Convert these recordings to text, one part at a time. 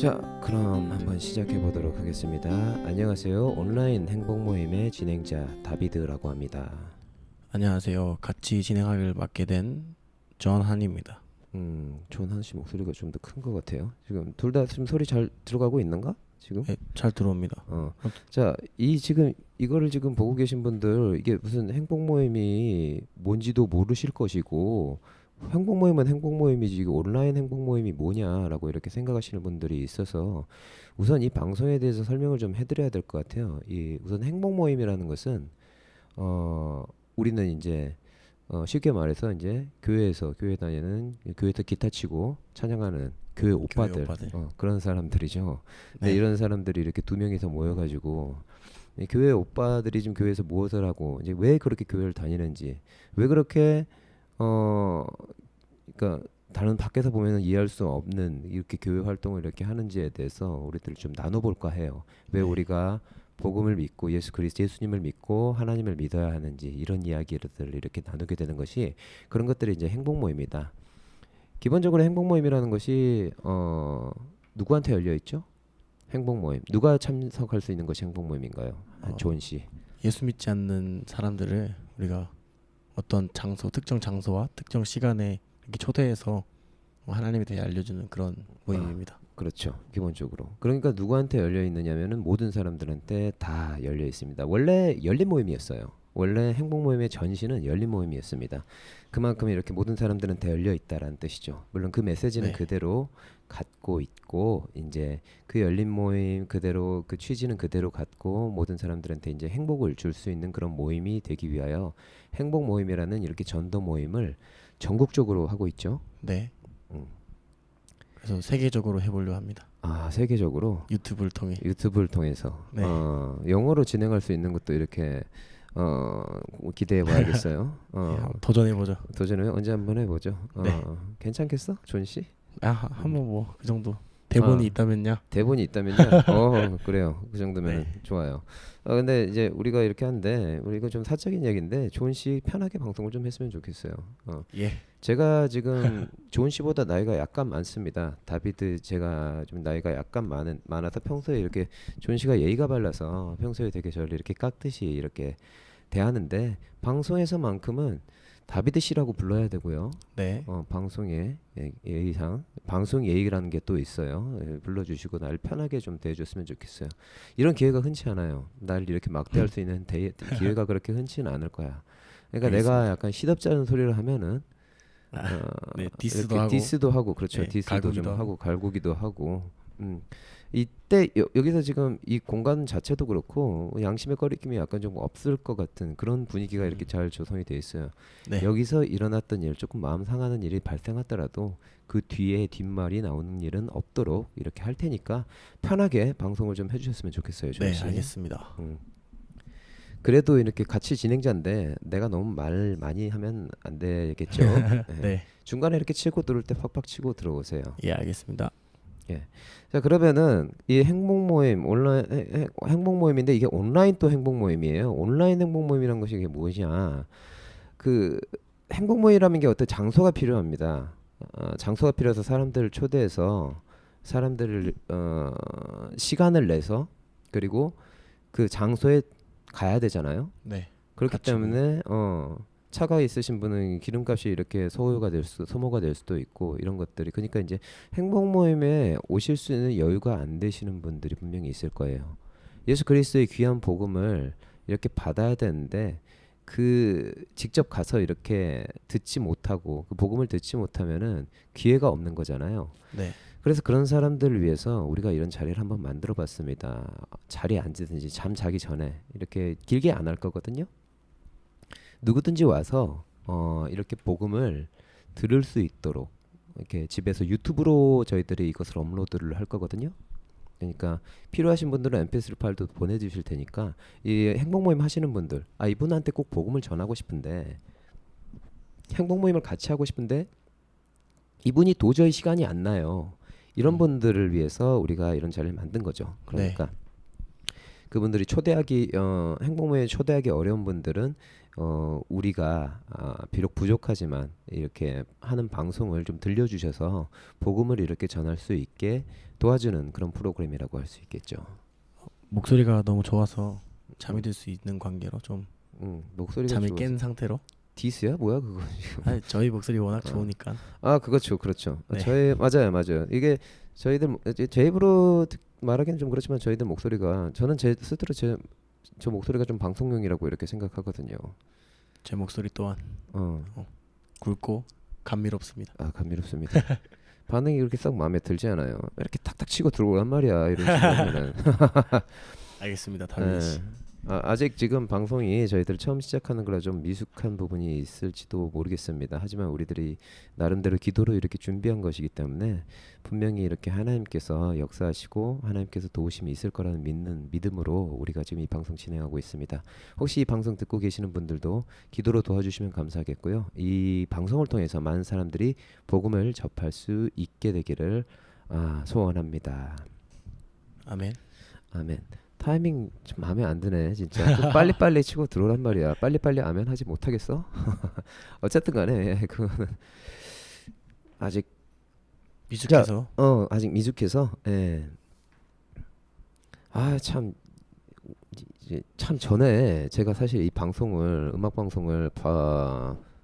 자, 그럼 한번 시작해 보도록 하겠습니다. 안녕하세요. 온라인 행복 모임의 진행자 다비드라고 합니다. 안녕하세요. 같이 진행하기를 맡게 된 존한입니다. 존한 씨 목소리가 좀 더 큰 것 같아요. 지금 둘 다 지금 소리 잘 들어가고 있는가? 지금? 네, 잘 들어옵니다. 자, 이거를 지금 보고 계신 분들 이게 무슨 행복 모임이 뭔지도 모르실 것이고 행복 모임은 행복 모임이지 이거 온라인 행복 모임이 뭐냐라고 이렇게 생각하시는 분들이 있어서 우선 이 방송에 대해서 설명을 좀 해드려야 될 것 같아요. 이 우선 행복 모임이라는 것은 우리는 이제 쉽게 말해서 이제 교회 다니는 교회에서 기타 치고 찬양하는 교회 오빠들, 그런 사람들이죠. 근데 네. 이런 사람들이 이렇게 두 명이서 모여가지고 이 교회 오빠들이 지금 교회에서 무엇을 하고 이제 왜 그렇게 교회를 다니는지 왜 그렇게 그러니까 다른 밖에서 보면은 이해할 수 없는 이렇게 교회 활동을 이렇게 하는지에 대해서 우리들 좀 나눠볼까 해요. 왜 네. 우리가 복음을 믿고 예수님을 믿고 하나님을 믿어야 하는지 이런 이야기들을 이렇게 나누게 되는 것이 그런 것들이 이제 행복 모임이다. 기본적으로 행복 모임이라는 것이 누구한테 열려 있죠? 행복 모임. 누가 참석할 수 있는 것이 행복 모임인가요? 조은 씨. 예수 믿지 않는 사람들을 우리가 어떤 장소, 특정 장소와 특정 시간에 이렇게 초대해서 하나님에 대해 알려주는 그런 모임입니다. 그렇죠. 기본적으로. 그러니까 누구한테 열려 있느냐면은 모든 사람들한테 다 열려 있습니다. 원래 열린 모임이었어요. 원래 행복 모임의 전신은 열린 모임이었습니다. 그만큼 이렇게 모든 사람들한테 열려 있다라는 뜻이죠. 물론 그 메시지는 네. 그대로 갖고 있고 이제 그 열린 모임 그대로 그 취지는 그대로 갖고 모든 사람들한테 이제 행복을 줄 수 있는 그런 모임이 되기 위하여 행복 모임이라는 이렇게 전도 모임을 전국적으로 하고 있죠. 네. 음. 그래서 세계적으로 해보려 합니다. 세계적으로 유튜브를 통해서 네. 영어로 진행할 수 있는 것도 이렇게 기대해 봐야겠어요. 도전해보죠. 도전을 언제 한번 해보죠. 네. 괜찮겠어, 존 씨? 한번 뭐 그 정도 대본이 있다면요. 대본이 있다면요. 그래요. 그 정도면 네. 좋아요. 근데 이제 우리가 이렇게 하는데 우리가 좀 사적인 얘기인데 존 씨 편하게 방송을 좀 했으면 좋겠어요. 예. 제가 지금 존 씨보다 나이가 약간 많습니다. 다비드 제가 좀 나이가 약간 많아서 평소에 이렇게 존 씨가 예의가 발라서 평소에 되게 저를 이렇게 깎듯이 이렇게 대하는데 방송에서만큼은 다비드 씨라고 불러야 되고요. 네. 방송의 예의상 방송 예의라는 게 또 있어요. 불러주시고 날 편하게 좀 대해줬으면 좋겠어요. 이런 기회가 흔치 않아요. 날 이렇게 막대할 수 있는 기회가 그렇게 흔치는 않을 거야. 그러니까 알겠습니다. 내가 약간 시덥잖은 소리를 하면은 네. 디스도 하고 그렇죠. 네, 디스도 좀 갈구기도 하고 갈구기도 하고. 이때 여기서 지금 이 공간 자체도 그렇고 양심의 거리낌이 약간 좀 없을 것 같은 그런 분위기가 이렇게 잘 조성이 돼 있어요. 네. 여기서 일어났던 일, 조금 마음 상하는 일이 발생하더라도 그 뒤에 뒷말이 나오는 일은 없도록 이렇게 할 테니까 편하게 방송을 좀 해주셨으면 좋겠어요. 네, 조씨. 알겠습니다. 그래도 이렇게 같이 진행자인데 내가 너무 말 많이 하면 안 되겠죠. 네. 중간에 이렇게 치고 들어올 때 팍팍 치고 들어오세요. 예, 알겠습니다. 자, 그러면은 이 행복 모임 온라인 행복 모임인데 이게 온라인 또 행복 모임이에요. 온라인 행복 모임이란 것이 이게 무엇이냐? 그 행복 모임이라는 게 어떤 장소가 필요합니다. 장소가 필요해서 사람들을 초대해서 사람들을 시간을 내서 그리고 그 장소에 가야 되잖아요. 네. 그렇기 같이 때문에 차가 있으신 분은 기름값이 이렇게 소모가 될 수도 있고 이런 것들이 그러니까 이제 행복 모임에 오실 수 있는 여유가 안 되시는 분들이 분명히 있을 거예요. 예수 그리스도의 귀한 복음을 이렇게 받아야 되는데 그 직접 가서 이렇게 듣지 못하고 그 복음을 듣지 못하면은 기회가 없는 거잖아요. 네. 그래서 그런 사람들을 위해서 우리가 이런 자리를 한번 만들어 봤습니다. 자리에 앉으든지 잠 자기 전에 이렇게 길게 안 할 거거든요. 누구든지 와서 이렇게 복음을 들을 수 있도록 이렇게 집에서 유튜브로 저희들이 이것을 업로드를 할 거거든요. 그러니까 필요하신 분들은 MP3 파일도 보내주실 테니까 이 행복 모임 하시는 분들 이분한테 꼭 복음을 전하고 싶은데 행복 모임을 같이 하고 싶은데 이분이 도저히 시간이 안 나요. 이런 분들을 위해서 우리가 이런 자리를 만든 거죠. 그러니까 그분들이 초대하기 행복모임에 초대하기 어려운 분들은 우리가 비록 부족하지만 이렇게 하는 방송을 좀 들려주셔서 복음을 이렇게 전할 수 있게 도와주는 그런 프로그램이라고 할 수 있겠죠. 목소리가 너무 좋아서 잠이 들 수 있는 관계로 좀 목소리가 잠이 좋아서. 깬 상태로. 디스야 뭐야 그거 지금? 아니, 저희 목소리 워낙 좋으니까. 그렇죠, 그렇죠. 네. 저희 맞아요. 이게 저희들 제 입으로 말하기는 좀 그렇지만 저희들 목소리가 저는 제 스스로 저 목소리가 좀 방송용이라고 이렇게 생각하거든요. 제 목소리 또한 어, 굵고 감미롭습니다. 감미롭습니다. 반응이 그렇게 썩 마음에 들지 않아요. 이렇게 탁탁 치고 들어오란 말이야 이런 식으로 하면은. 알겠습니다, 다빈 씨. 아직 지금 방송이 저희들 처음 시작하는 거라 좀 미숙한 부분이 있을지도 모르겠습니다. 하지만 우리들이 나름대로 기도로 이렇게 준비한 것이기 때문에 분명히 이렇게 하나님께서 역사하시고 하나님께서 도우심이 있을 거라는 믿음으로 우리가 지금 이 방송 진행하고 있습니다. 혹시 이 방송 듣고 계시는 분들도 기도로 도와주시면 감사하겠고요. 이 방송을 통해서 많은 사람들이 복음을 접할 수 있게 되기를 소원합니다. 아멘. 아멘. 타이밍 좀 마음에 안 드네 진짜. 좀 빨리빨리 치고 들어오란 말이야. 빨리빨리 아멘 하지 못하겠어? 어쨌든 간에 그거는 아직 미숙해서. 아직 미숙해서. 예. 참 전에 제가 사실 이 방송을 음악 방송을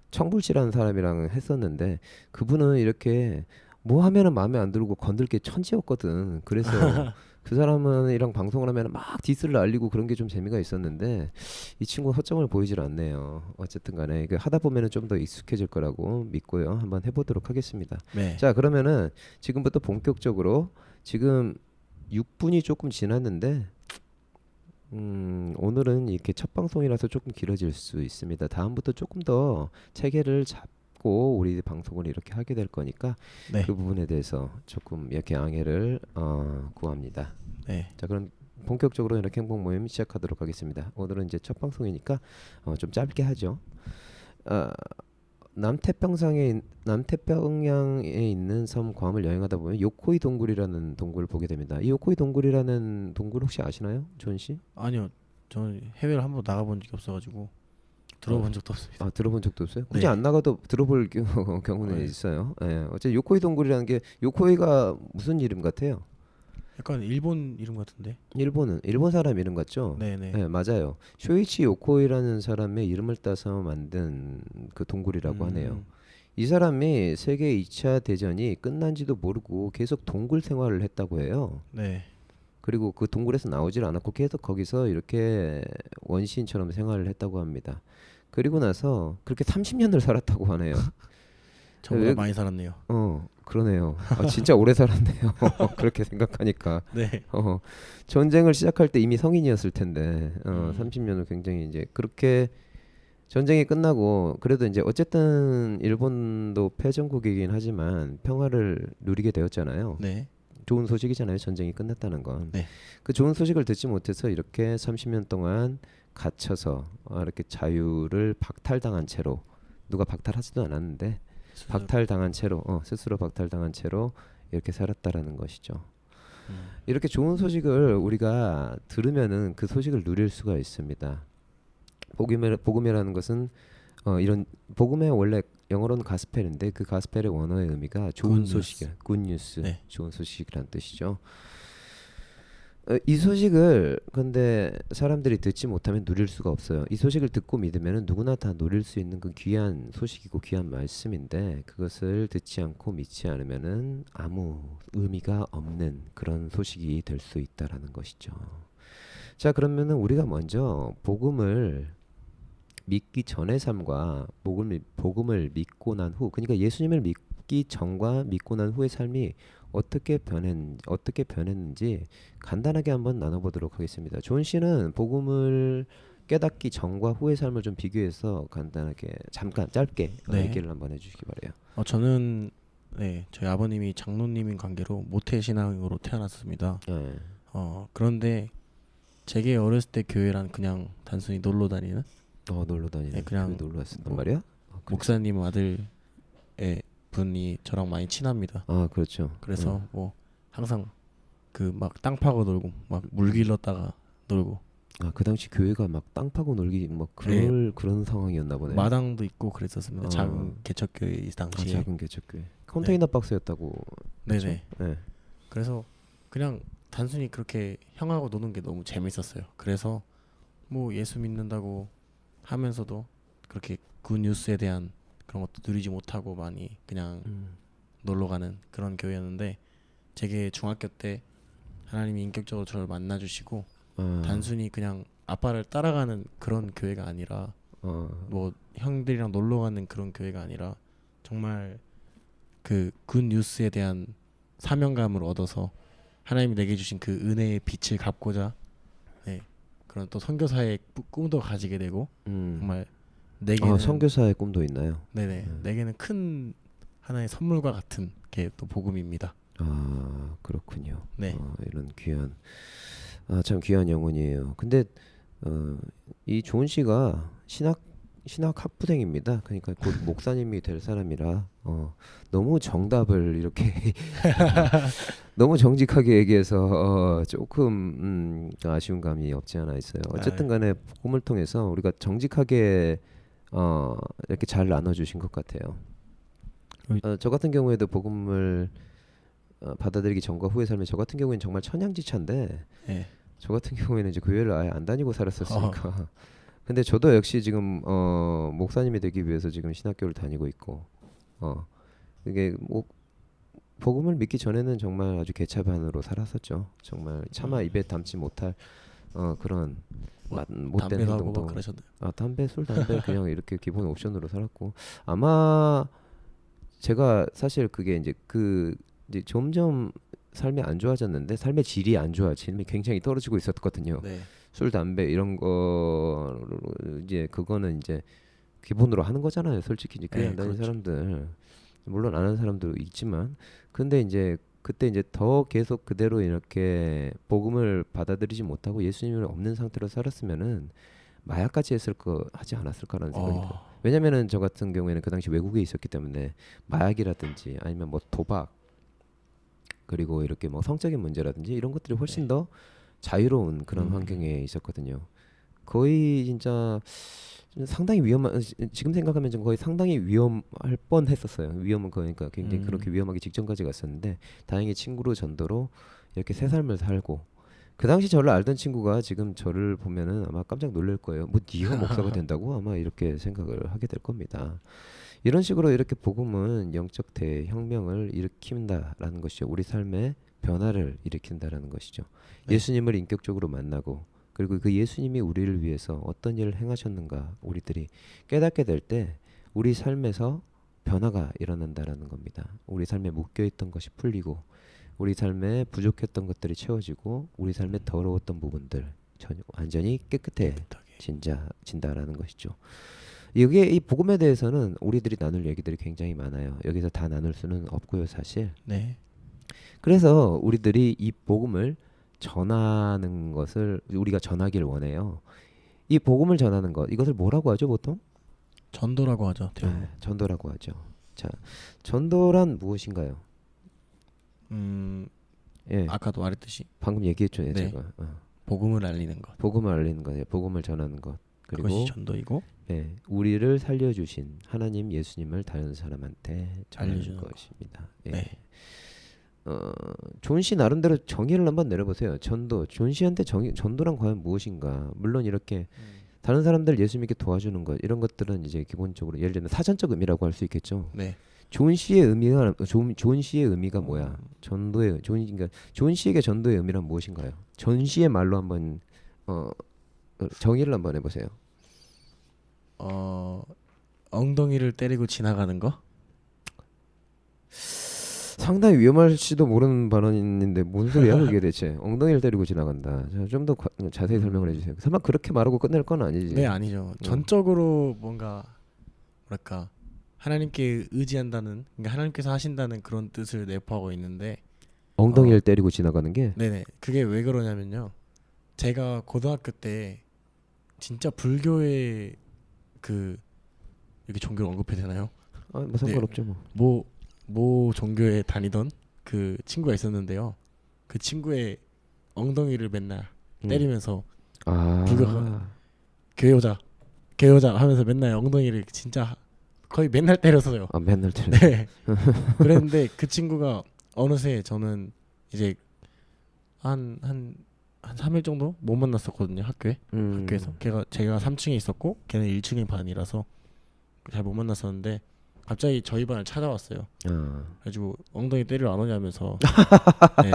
청불씨라는 사람이랑 했었는데 그분은 이렇게 뭐 하면은 마음에 안 들고 건들 게 천지였거든. 그래서 그 사람이랑 방송을 하면 막 디스를 날리고 그런 게 좀 재미가 있었는데 이 친구 허점을 보이질 않네요. 어쨌든 간에 하다 보면은 좀 더 익숙해질 거라고 믿고요. 한번 해보도록 하겠습니다. 네. 자, 그러면은 지금부터 본격적으로 지금 6분이 조금 지났는데 오늘은 이렇게 첫 방송이라서 조금 길어질 수 있습니다. 다음부터 조금 더 체계를 잡고 우리 방송을 이렇게 하게 될 거니까 네. 그 부분에 대해서 조금 이렇게 양해를 구합니다. 네. 자, 그럼 본격적으로 이렇게 행복 모임 시작하도록 하겠습니다. 오늘은 이제 첫 방송이니까 좀 짧게 하죠. 남태평양에 있는 섬 괌을 여행하다 보면 요코이 동굴이라는 동굴을 보게 됩니다. 이 요코이 동굴이라는 동굴 혹시 아시나요, 존 씨? 아니요, 저는 해외를 한번 나가본 적이 없어가지고 들어본 적도 없습니다. 들어본 적도 없어요? 굳이 네. 안 나가도 들어볼 경우는 네. 있어요. 예. 어째 요코이 동굴이라는 게 요코이가 무슨 이름 같아요? 약간 일본 이름 같은데. 일본 사람 이름 같죠? 네네. 네, 맞아요. 쇼이치 요코이라는 사람의 이름을 따서 만든 그 동굴이라고 하네요. 이 사람이 세계 2차 대전이 끝난지도 모르고 계속 동굴 생활을 했다고 해요. 네. 그리고 그 동굴에서 나오질 않았고 계속 거기서 이렇게 원시인처럼 생활을 했다고 합니다. 그리고 나서 그렇게 30년을 살았다고 하네요. 저보다 많이 살았네요. 그러네요. 진짜 오래 살았네요. 그렇게 생각하니까. 네. 전쟁을 시작할 때 이미 성인이었을 텐데 30년을 굉장히 이제 그렇게 전쟁이 끝나고 그래도 이제 어쨌든 일본도 패전국이긴 하지만 평화를 누리게 되었잖아요. 네. 좋은 소식이잖아요. 전쟁이 끝났다는 건. 네. 그 좋은 소식을 듣지 못해서 이렇게 30년 동안 갇혀서 이렇게 자유를 박탈당한 채로 누가 박탈하지도 않았는데 박탈당한 채로 스스로 박탈당한 채로 이렇게 살았다라는 것이죠. 이렇게 좋은 소식을 우리가 들으면은 그 소식을 누릴 수가 있습니다. 복음이라는 것은 이런 복음의 원래 영어로는 가스펠인데 그 가스펠의 원어의 의미가 좋은 소식이야. 굿뉴스. 네. 좋은 소식이란 뜻이죠. 이 소식을 근데 사람들이 듣지 못하면 누릴 수가 없어요. 이 소식을 듣고 믿으면 누구나 다 누릴 수 있는 그 귀한 소식이고 귀한 말씀인데 그것을 듣지 않고 믿지 않으면은 아무 의미가 없는 그런 소식이 될 수 있다라는 것이죠. 자, 그러면은 우리가 먼저 복음을 믿기 전의 삶과 복음을 믿고 난 후, 그러니까 예수님을 믿기 전과 믿고 난 후의 삶이 어떻게 변했는지 간단하게 한번 나눠보도록 하겠습니다. 존 씨는 복음을 깨닫기 전과 후의 삶을 좀 비교해서 간단하게 잠깐 짧게 네. 얘기를 한번 해주시기 바래요. 저는 저희 아버님이 장로님인 관계로 모태 신앙으로 태어났습니다. 네. 그런데 제게 어렸을 때 교회란 그냥 단순히 놀러 다니는 놀러 다니는 네, 그냥 놀러 왔었단 말이야? 목사님 아들의 분이 저랑 많이 친합니다. 그렇죠. 그래서 뭐 항상 그 막 땅 파고 놀고 막 물 길렀다가 놀고 아, 그 당시 교회가 막 땅 파고 놀기 뭐 그런 상황이었나 보네. 마당도 있고 그랬었습니다. 어. 작은 개척교회 이 아, 당시에. 작은 개척교회. 컨테이너 박스였다고. 그쵸? 네네. 네. 그래서 그냥 단순히 그렇게 형하고 노는 게 너무 재밌었어요. 그래서 뭐 예수 믿는다고 하면서도 그렇게 굿 뉴스에 대한 그런 것도 누리지 못하고 많이 그냥 놀러 가는 그런 교회였는데, 제게 중학교 때 하나님이 인격적으로 저를 만나 주시고 아, 단순히 그냥 아빠를 따라가는 그런 교회가 아니라 뭐 형들이랑 놀러 가는 그런 교회가 아니라 정말 그 굿 뉴스에 대한 사명감을 얻어서 하나님이 내게 주신 그 은혜의 빛을 갚고자 네, 그런 또 선교사의 꿈도 가지게 되고 정말 내게는 선교사의 꿈도 있나요? 네네 내게는 큰 하나의 선물과 같은 게 또 복음입니다. 아, 그렇군요. 네. 이런 귀한, 참 귀한 영혼이에요. 근데 이 조은 씨가 신학 학부생입니다. 그러니까 곧 목사님이 될 사람이라 너무 정답을 이렇게 너무 정직하게 얘기해서 조금 아쉬운 감이 없지 않아 있어요. 어쨌든 간에 복음을 통해서 우리가 정직하게 이렇게 잘 나눠주신 것 같아요. 저 같은 경우에도 복음을 받아들이기 전과 후의 삶에 저 같은 경우에는 정말 천양지차인데 네. 저 같은 경우에는 이제 교회를 아예 안 다니고 살았었으니까 근데 저도 역시 지금 목사님이 되기 위해서 지금 신학교를 다니고 있고 이게 뭐 복음을 믿기 전에는 정말 아주 개차반으로 살았었죠. 정말 차마 입에 담지 못할 그런 못된 담배도 하고 행동도 막 그러셨나요? 담배 술 담배 그냥 이렇게 기본 옵션으로 살았고 아마 제가 사실 그게 이제 이제 점점 삶이 안 좋아졌는데 삶의 질이 안 좋아짐이 굉장히 떨어지고 있었거든요. 네. 술 담배 이런 거 이제 그거는 이제 기본으로 하는 거잖아요. 솔직히 이제 교회 안 다니는 그렇죠. 사람들 물론 안 하는 사람도 있지만 근데 이제 그때 이제 더 계속 그대로 이렇게 복음을 받아들이지 못하고 예수님을 없는 상태로 살았으면은 마약까지 하지 않았을까라는 생각이 들어요. 왜냐면은 저 같은 경우에는 그 당시 외국에 있었기 때문에 마약이라든지 아니면 뭐 도박 그리고 이렇게 뭐 성적인 문제라든지 이런 것들이 훨씬 더 자유로운 그런 환경에 있었거든요. 거의 진짜 상당히 지금 생각하면 좀 거의 상당히 위험할 뻔했었어요. 위험은 그러니까 굉장히 그렇게 위험하기 직전까지 갔었는데 다행히 친구로 전도로 이렇게 새 삶을 살고 그 당시 저를 알던 친구가 지금 저를 보면은 아마 깜짝 놀랄 거예요. 뭐 네가 목사가 된다고 아마 이렇게 생각을 하게 될 겁니다. 이런 식으로 이렇게 복음은 영적 대혁명을 일으킨다라는 것이죠. 우리 삶의 변화를 일으킨다라는 것이죠. 네. 예수님을 인격적으로 만나고 그리고 그 예수님이 우리를 위해서 어떤 일을 행하셨는가 우리들이 깨닫게 될 때 우리 삶에서 변화가 일어난다라는 겁니다. 우리 삶에 묶여있던 것이 풀리고 우리 삶에 부족했던 것들이 채워지고 우리 삶에 더러웠던 부분들 완전히 깨끗해진다라는 것이죠. 여기에 이 복음에 대해서는 우리들이 나눌 얘기들이 굉장히 많아요. 여기서 다 나눌 수는 없고요, 사실. 네. 그래서 우리들이 이 복음을 전하는 것을 우리가 전하길 원해요. 이 복음을 전하는 것, 이것을 뭐라고 하죠, 보통? 전도라고 하죠. 전도라고 하죠. 자, 전도란 무엇인가요? 예, 아까도 말했듯이 방금 얘기했죠, 네. 제가. 복음을 알리는 것. 복음을 알리는 거예요. 복음을 전하는 것. 그리고 그것이 전도이고 네, 우리를 살려주신 하나님 예수님을 다른 사람한테 전하는 알려주는 것입니다. 예. 네. 존 씨 나름대로 정의를 한번 내려보세요. 존 씨한테 전도란 과연 무엇인가? 물론 이렇게 다른 사람들 예수 믿게 도와주는 것 이런 것들은 이제 기본적으로 예를 들면 사전적 의미라고 할 수 있겠죠. 네. 존 씨의 의미가 뭐야? 그러니까 존 씨에게 전도의 의미란 무엇인가요? 존 씨의 말로 한번 정의를 한번 해보세요. 엉덩이를 때리고 지나가는 거? 상당히 위험할지도 모르는 발언인데 뭔 소리야 그게 대체? 엉덩이를 때리고 지나간다. 좀 더 자세히 설명을 해주세요. 설마 그렇게 말하고 끝낼 건 아니지? 네, 아니죠. 전적으로 뭔가 뭐랄까 하나님께 의지한다는, 그러니까 하나님께서 하신다는 그런 뜻을 내포하고 있는데 엉덩이를 때리고 지나가는 게? 네네. 그게 왜 그러냐면요. 제가 고등학교 때 진짜 불교의 이렇게 종교를 언급해도 되나요? 뭐 상관없죠 뭐. 모 종교에 다니던 그 친구가 있었는데요. 그 친구의 엉덩이를 맨날 때리면서 누가 교여자 하면서 맨날 엉덩이를 진짜 거의 맨날 때렸어요. 맨날 때려. 네. 그랬는데 그 친구가 어느새 저는 이제 한 3일 정도 못 만났었거든요. 학교에서 제가 3층에 있었고 걔는 1층에 반이라서 잘 못 만났었는데 갑자기 저희 반을 찾아왔어요. 그래가지고 엉덩이 때리러 안 오냐면서 네.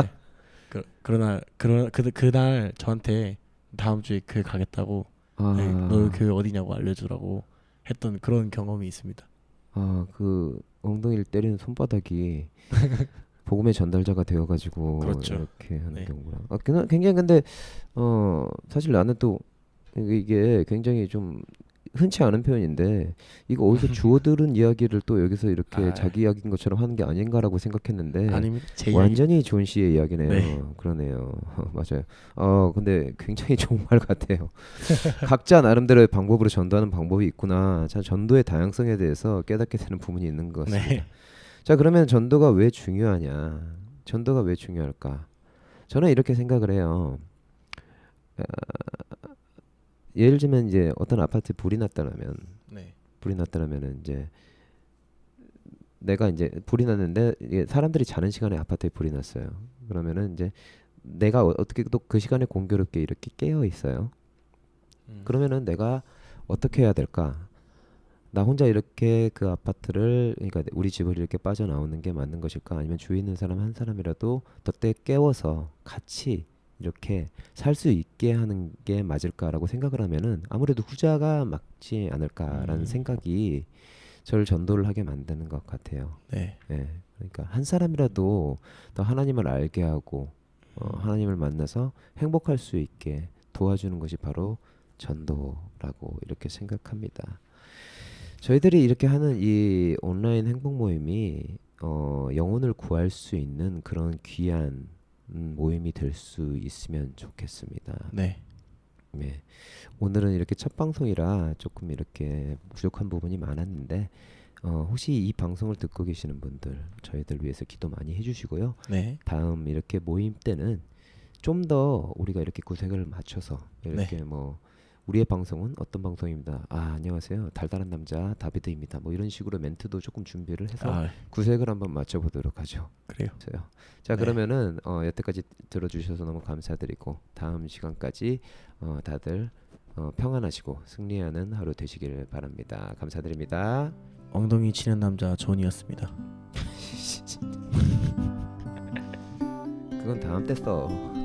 그날 저한테 다음 주에 교회 가겠다고 네, 너 교회 어디냐고 알려주라고 했던 그런 경험이 있습니다. 그 엉덩이를 때리는 손바닥이 복음의 전달자가 되어가지고 그렇죠. 이렇게 하는 네. 경우라. 굉장히 근데 사실 나는 또 이게 굉장히 좀 흔치 않은 표현인데 이거 어디서 주워들은 이야기를 또 여기서 이렇게 자기 이야기인 것처럼 하는 게 아닌가라고 생각했는데 아닙니다. 제 완전히 존 씨의 이야기네요. 네. 그러네요. 맞아요. 근데 굉장히 좋은 말 같아요. 각자 나름대로의 방법으로 전도하는 방법이 있구나. 참 전도의 다양성에 대해서 깨닫게 되는 부분이 있는 것 같습니다. 네. 자, 그러면 전도가 왜 중요하냐? 전도가 왜 중요할까? 저는 이렇게 생각을 해요. 예를 들면 이제 어떤 아파트에 불이 났다라면 이제 내가 이제 불이 났는데 이게 사람들이 자는 시간에 아파트에 불이 났어요. 그러면은 이제 내가 어떻게 또 그 시간에 공교롭게 이렇게 깨어 있어요. 그러면은 내가 어떻게 해야 될까? 나 혼자 이렇게 그 아파트를 그러니까 우리 집을 이렇게 빠져나오는 게 맞는 것일까? 아니면 주위에 있는 사람 한 사람이라도 덕때 깨워서 같이 이렇게 살 수 있게 하는 게 맞을까라고 생각을 하면은 아무래도 후자가 맞지 않을까라는 생각이 저를 전도를 하게 만드는 것 같아요. 네. 예. 그러니까 한 사람이라도 더 하나님을 알게 하고 하나님을 만나서 행복할 수 있게 도와주는 것이 바로 전도라고 이렇게 생각합니다. 저희들이 이렇게 하는 이 온라인 행복 모임이 영혼을 구할 수 있는 그런 귀한 모임이 될 수 있으면 좋겠습니다. 네. 네. 오늘은 이렇게 첫 방송이라 조금 이렇게 부족한 부분이 많았는데 혹시 이 방송을 듣고 계시는 분들 저희들 위해서 기도 많이 해주시고요. 네. 다음 이렇게 모임 때는 좀 더 우리가 이렇게 구색을 맞춰서 이렇게 네. 뭐 우리의 방송은 어떤 방송입니다. 안녕하세요. 달달한 남자 다비드입니다. 뭐 이런 식으로 멘트도 조금 준비를 해서 구색을 한번 맞춰보도록 하죠. 그래요. 자, 그러면은 여태까지 들어주셔서 너무 감사드리고 다음 시간까지 다들 평안하시고 승리하는 하루 되시길 바랍니다. 감사드립니다. 엉덩이 치는 남자 존이었습니다. 그건 다음 때 써.